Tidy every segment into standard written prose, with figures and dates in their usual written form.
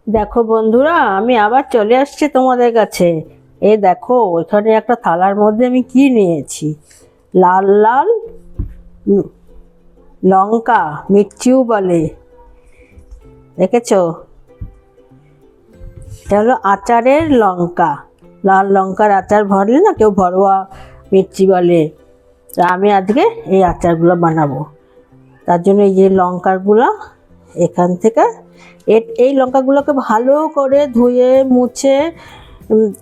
দেখো বন্ধুরা, আমি আবার চলে আসছি তোমাদের কাছে। এই দেখো, ওইখানে একটা থালার মধ্যে আমি কি নিয়েছি। লাল লাল উম, লঙ্কা, মির্চিও বলে, দেখেছো? এটা হলো আচারের লঙ্কা। লাল লঙ্কার আচার ভরলে না, কেউ ভরোয়া মির্চি বলে। তা আমি আজকে এই আচারগুলো বানাবো। তার জন্য এই যে লঙ্কাগুলো এখান থেকে এই লঙ্কাগুলোকে ভালো করে ধুয়ে মুছে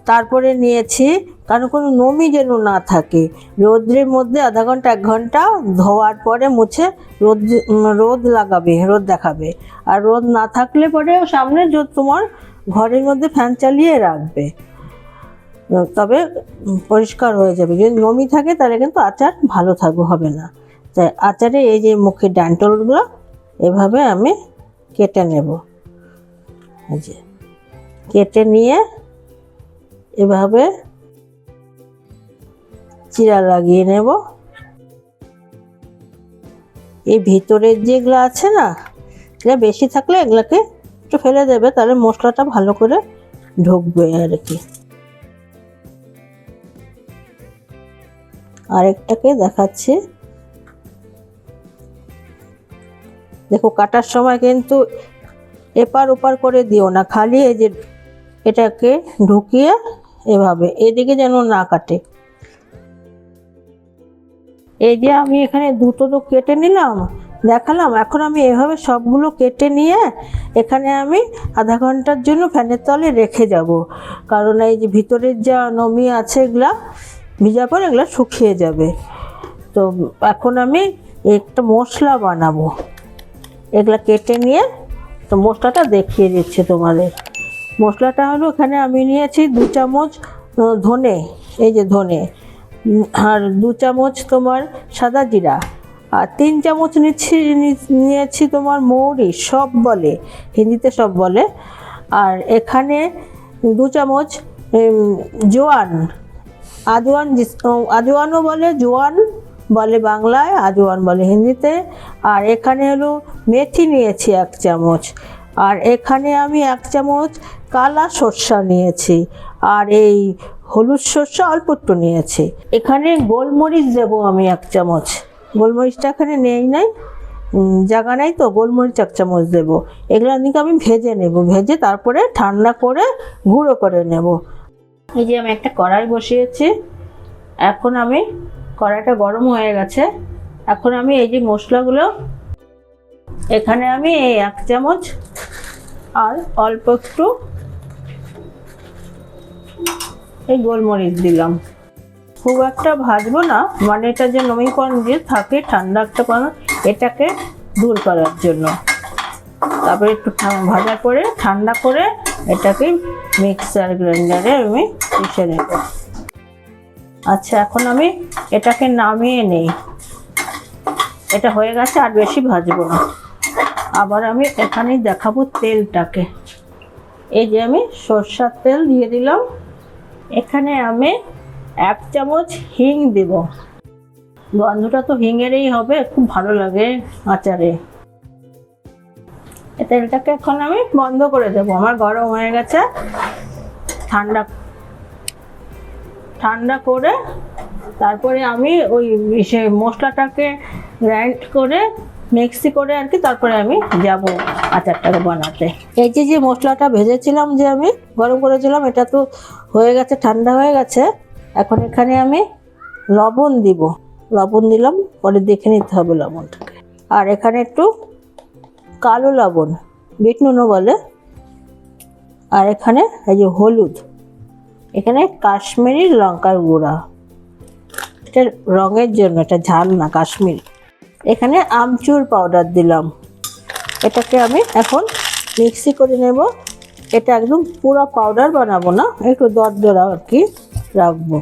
তারপরে নিয়েছি, কারণ কোনো নমি যেন না থাকে। রোদ্রের মধ্যে আধা ঘন্টা 1 ঘন্টা ধোয়ার পরে মুছে রোদ লাগাবে, রোদ দেখাবে। আর রোদ না থাকলে পরে সামনে তোমার ঘরের মধ্যে ফ্যান চালিয়ে রাখবে, তবে পরিষ্কার হয়ে যাবে। যদি নমি থাকে তাহলে কিন্তু আচার ভালো হবে না। তাই আচারে এই যে মুখের ডান্টলগুলো এভাবে আমি কেটে নেব। এই যে কেটে নিয়ে এভাবে চিরা লাগিয়ে নেব। এই ভিতরের যেগুলো আছে না, এগুলো বেশি থাকলে এগুলোকে একটু ফেলে দেবে, তাহলে মশলাটা ভালো করে ঢুকবে আর কি। আরেকটাকে দেখাচ্ছি। দেখো, কাটার সময় কিন্তু এপার ওপার করে দিও না, খালি এই যে এটাকে ঢুকিয়ে এভাবে এদিকে যেন না কাটে। এই যে আমি এখানে দুটো তো কেটে নিলাম, দেখালাম। এখন আমি এভাবে সবগুলো কেটে নিয়ে এখানে আমি আধা ঘন্টার জন্য ফ্যানের তলে রেখে যাব, কারণ এই যে ভিতরের যা নমি আছে এগুলা ভিজা পরে এগুলা শুকিয়ে যাবে। তো এখন আমি একটা মশলা বানাবো, এগুলা কেটে নিয়ে তো মশলাটা দেখিয়ে দিচ্ছি তোমাদের। মশলাটা হলো, এখানে আমি নিয়েছি 2 চামচ ধনে, এই যে ধনে, আর 2 চামচ তোমার সাদা জিরা, আর 3 চামচ নিয়েছি তোমার মৌরি, সব বলে হিন্দিতে সব বলে। আর এখানে 2 চামচ জোয়ান, আজওয়ানও বলে, জোয়ান বলে বাংলায়, আজওয়ান বলে হিন্দিতে। আর এখানে হলো মেথি নিয়েছি 1 চামচ। আর এখানে আমি 1 চামচ কালা সর্ষা নিয়েছি, আর এই হলুদ সর্ষা অল্প একটু নিয়েছি। এখানে গোলমরিচ দেবো আমি 1 চামচ। গোলমরিচটা এখানে নাই, জায়গা নাই, তো গোলমরিচ 1 চামচ দেবো। এগুলো নিয়ে আমি ভেজে নেব, ভেজে তারপরে ঠান্ডা করে গুঁড়ো করে নেব। এই যে আমি একটা কড়াই বসিয়েছি, এখন আমি কড়াইটা গরম হয়ে গেছে। এখন আমি এই যে মশলাগুলো, এখানে আমি এই 1 চামচ আর অল্প একটু এই গোলমরিচ দিলাম। খুব একটা ভাজবো না, মানে এটা যে নমিকরণ যে থাকে ঠান্ডা একটা পান, এটাকে দূর করার জন্য। তারপরে একটু ভাজার পরে ঠান্ডা করে এটাকে মিক্সার গ্রাইন্ডারে আমি পিষে নেব। আচ্ছা, এখন আমি এটাকে নামিয়ে নেই। এটা হয়ে গেছে, আর বেশি ভাজবো না। আবার আমি এখানেই দেখাবো তেলটাকে। এই যে আমি সরষের তেল দিয়ে দিলাম। এখানে আমি 1 চামচ হিং দেব। গন্ধটা তো হিঙেরই হবে, খুব ভালো লাগে আচারে। এই তেলটাকে এখন আমি বন্ধ করে দেবো। আমার গরম হয়ে গেছে, ঠান্ডা করে তারপরে আমি ওই মশলাটাকে গ্রাইন্ড করে মিক্সি করে আর কি, তারপরে আমি যাব আচারটাকে বানাতে। এই যে মশলাটা ভেজেছিলাম, যে আমি গরম করেছিলাম, এটা তো হয়ে গেছে, ঠান্ডা হয়ে গেছে। এখন এখানে আমি লবণ দিব, লবণ দিলাম, পরে দেখে নিতে হবে লবণটাকে। আর এখানে একটু কালো লবণ, বিট নুনও বলে। আর এখানে এই যে হলুদ, এখানে কাশ্মীরি লঙ্কার গুঁড়া, এটা রঙের জন্য, এটা ঝাল না, কাশ্মীরি। এখানে আমচুর পাউডার দিলাম। এটাকে আমি এখন মিক্সি করে নেব। এটা একদম পুরো পাউডার বানাবো না, একটু দরদরা আর কি রাখবো।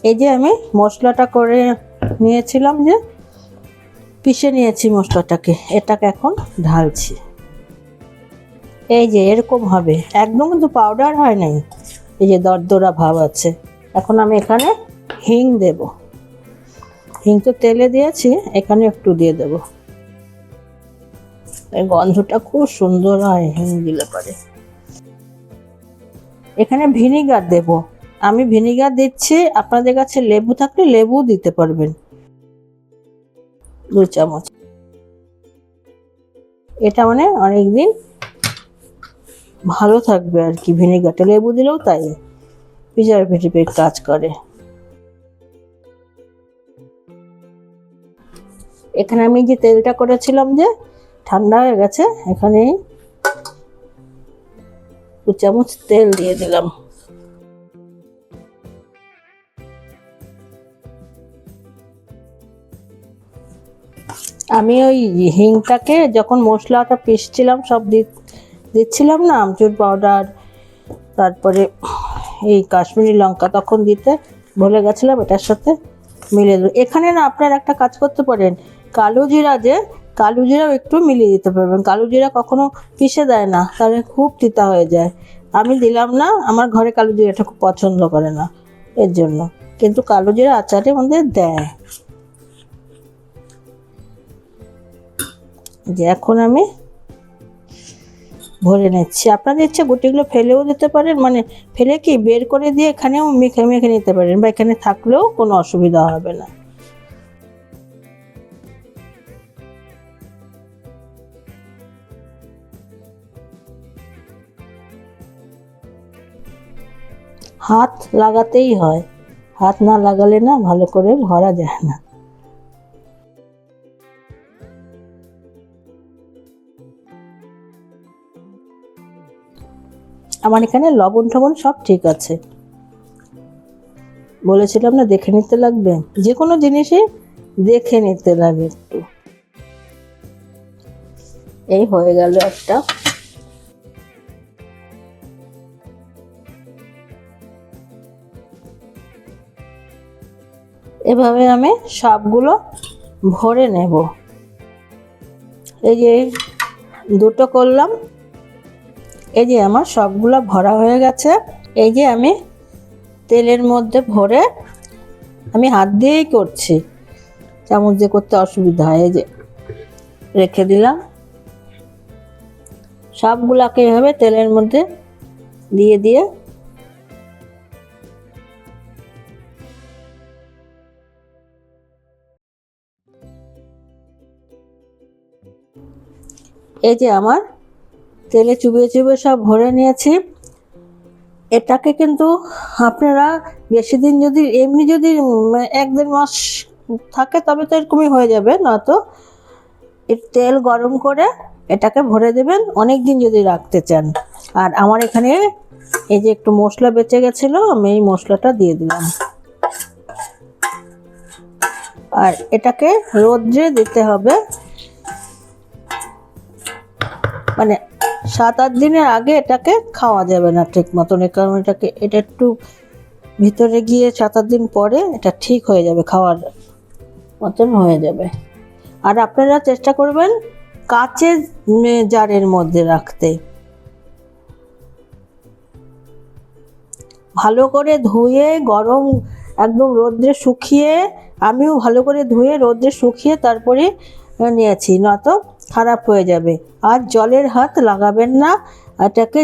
এই যে আমি মশলাটা করে নিয়েছিলাম, যে পিষে নিয়েছি মশলাটাকে, এটাকে এখন ঢালছি। এই যে এরকম হবে, একদম কিন্তু পাউডার হয় নাই, এই যে দরদরা ভাব আছে। এখন আমি এখানে হিং দেব। হিং তো তেলে দিয়েছি, এখানে একটু দিয়ে দেব। এই গন্ধটা খুব সুন্দর হয় হিং দিলে পরে। এখানে ভিনিগার দেব, আমি ভিনিগার দিচ্ছি, আপনাদের কাছে লেবু থাকলে লেবু দিতে পারবেন 2 চামচ। এটা মানে অনেকদিন ভালো থাকবে আর কি, ভিনিগারটা লেবু দিলেও তাই প্রিজারভেটিভের কাজ করে। এখানে আমি যে তেলটা করেছিলাম যে ঠান্ডা হয়ে গেছে, এখানে 2 চামচ তেল দিয়ে দিলাম। আমি ওই হিংটাকে যখন মশলাটা পিষছিলাম সব দিচ্ছিলাম না, আমচুর পাউডার, তারপরে এই কাশ্মীরি লঙ্কা, তখন দিতে ভুলে গেছিলাম, এটার সাথে মিলিয়ে দেবো। এখানে না আপনারা একটা কাজ করতে পারেন, কালো জিরা, যে কালো জিরাও একটু মিলিয়ে দিতে পারবেন। কালো জিরা কখনো পিষে দেয় না, তাহলে খুব তিতা হয়ে যায়। আমি দিলাম না, আমার ঘরে কালো জিরাটা খুব পছন্দ করে না এর জন্য, কিন্তু কালো জিরা আচারের মধ্যে দেয়। যে এখন আমি ভরে নিচ্ছি, আপনাদের ইচ্ছে গুটিগুলো ফেলেও দিতে পারেন, মানে ফেলে কি বের করে দিয়ে এখানেও মেখে মেখে নিতে পারেন, বা এখানে থাকলেও কোনো অসুবিধা হবে না। হাত লাগাতেই হয়, হাত না লাগালে না ভালো করে ভরা যায় না। আমার এখানে লবণ টবণ সব ঠিক আছে, বলেছিলাম না দেখে নিতে লাগবে, যে কোনো জিনিসই দেখে নিতে লাগে একটু। এই হয়ে গেল একটা। এভাবে আমি সবগুলো ভরে নেব। এই যে 2টো করলাম, এই যে আমার সবগুলো ভরা হয়ে গেছে। এই যে আমি তেলের মধ্যে ভরে, আমি হাত দিয়েই করছি, চামচ দিয়ে করতে অসুবিধা হয়। এই যে রেখে দিলাম, সবগুলাকে এভাবে তেলের মধ্যে দিয়ে দিয়ে এই যে আমার তেলে চুবিয়ে চুবিয়ে সব ভরে নিয়েছি। এটাকে কিন্তু আপনারা বেশি দিন যদি এমনি যদি 1-1.5 মাস থাকে তবে তো এরকমই হয়ে যাবে, নয়তো তেল গরম করে এটাকে ভরে দেবেন অনেক দিন যদি রাখতে চান। আর আমার এখানে এই যে একটু মশলা বেঁচে গেছিলো, আমি এই মশলাটা দিয়ে দিলাম। আর এটাকে রোদ্রে দিতে হবে, মানে 7-8 দিনের আগে এটাকে খাওয়া যাবে না ঠিক মতন, কারণ এটা একটু ভিতরে গিয়ে 7-8 দিন পরে এটা ঠিক হয়ে যাবে, খাওয়ার মতন হয়ে যাবে। আর আপনারা চেষ্টা করবেন কাচের জারের মধ্যে রাখতে, ভালো করে ধুয়ে গরম একদম রোদ্রে শুকিয়ে, আমিও ভালো করে ধুয়ে রোদ্রে শুকিয়ে তারপরে নিয়েছি, নয়তো খারাপ হয়ে যাবে। আর জলের হাত লাগাবেন না, এটাকে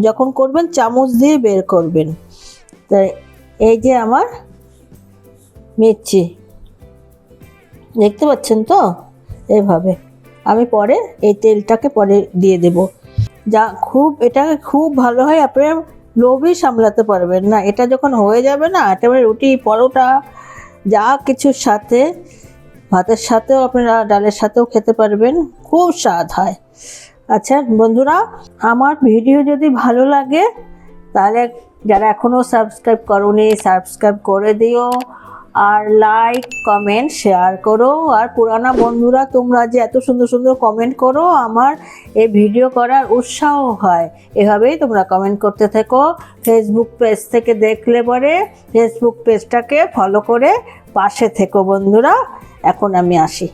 যখন করবেন চামচ দিয়ে বের করবেন। তাই এই যে আমার মির্চি দেখতে পাচ্ছেন তো, এইভাবে আমি পরে এই তেলটাকে পরে দিয়ে দেব। যা এটাকে খুব ভালো হয়, আপনারা লোভই সামলাতে পারবেন না। এটা যখন হয়ে যাবে না, একেবারে রুটি পরোটা যা কিছুর সাথে, ভাতের সাথেও আপনারা ডালের সাথেও খেতে পারবেন, খুব স্বাদ হয়। আচ্ছা বন্ধুরা, আমার ভিডিও যদি ভালো লাগে তাহলে যারা এখনও সাবস্ক্রাইব করোনি সাবস্ক্রাইব করে দিও, আর লাইক কমেন্ট শেয়ার করো। আর পুরানা বন্ধুরা তোমরা যে এত সুন্দর সুন্দর কমেন্ট করো, আমার এই ভিডিও করার উৎসাহ হয়। এভাবেই তোমরা কমেন্ট করতে থেকো। ফেসবুক পেজ থেকে দেখলে পরে ফেসবুক পেজটাকে ফলো করে পাশে থেকো বন্ধুরা। এখন আমি আসি।